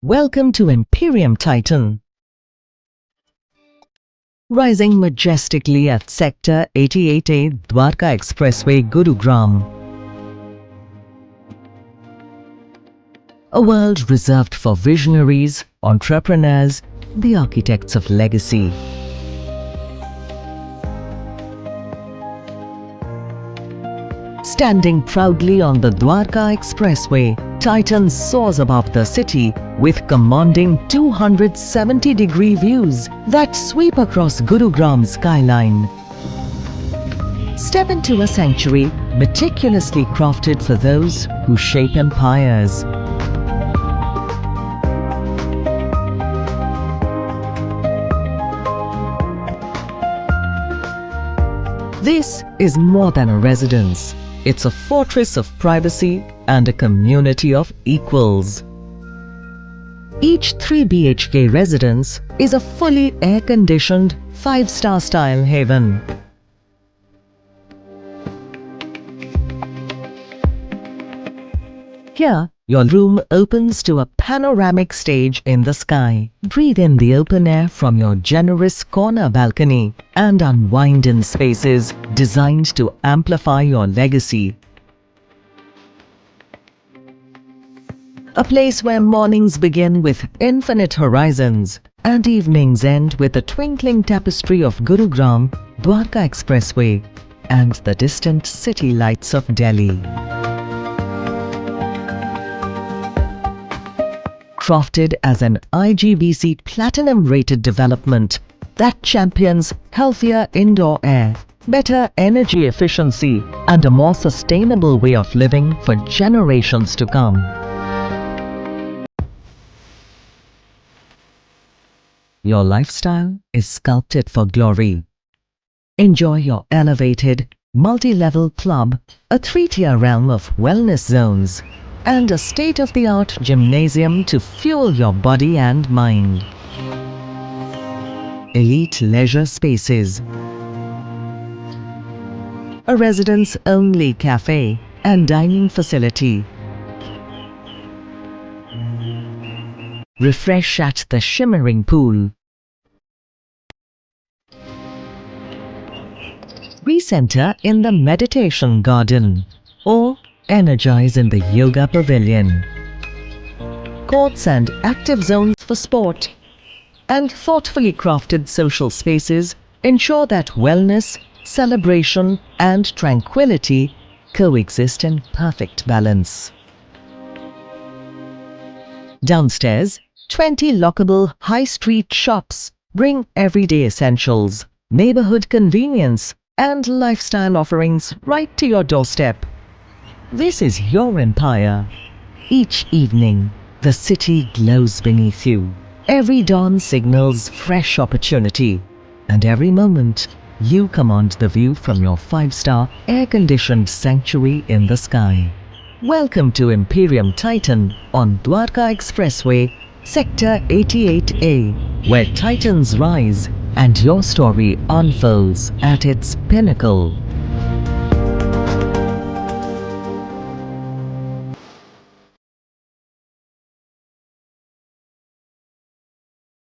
Welcome to Emperium Titan. Rising majestically at Sector 88A Dwarka Expressway, Gurgaon. A world reserved for visionaries, entrepreneurs, the architects of legacy. Standing proudly on the Dwarka Expressway, Titan soars above the city with commanding 270-degree views that sweep across Gurugraam's skyline. Step into a sanctuary meticulously crafted for those who shape empires. This is more than a residence. It's a fortress of privacy and a community of equals. Each 3 BHK residence is a fully air-conditioned 5-star style haven. Here, your room opens to a panoramic stage in the sky. Breathe in the open air from your generous corner balcony and unwind in spaces designed to amplify your legacy. A place where mornings begin with infinite horizons and evenings end with a twinkling tapestry of Gurugram, Dwarka Expressway and the distant city lights of Delhi. Crafted as an IGBC Platinum-rated development that champions healthier indoor air, better energy efficiency and a more sustainable way of living for generations to come. Your lifestyle is sculpted for glory. Enjoy your elevated, multi-level club, a 3-tier realm of wellness zones, and a state-of-the-art gymnasium to fuel your body and mind. Elite leisure spaces, a residence-only cafe and dining facility. Refresh at the shimmering pool. Recenter in the meditation garden or energize in the yoga pavilion. Courts and active zones for sport and thoughtfully crafted social spaces ensure that wellness, celebration and tranquility coexist in perfect balance. Downstairs, 20 lockable high street shops bring everyday essentials, neighborhood convenience and lifestyle offerings right to your doorstep. This is your empire. Each evening, the city glows beneath you. Every dawn signals fresh opportunity, and every moment, you command the view from your 5-star air-conditioned sanctuary in the sky. Welcome to Emperium Titan on Dwarka Expressway, Sector 88A, where titans rise and your story unfolds at its pinnacle.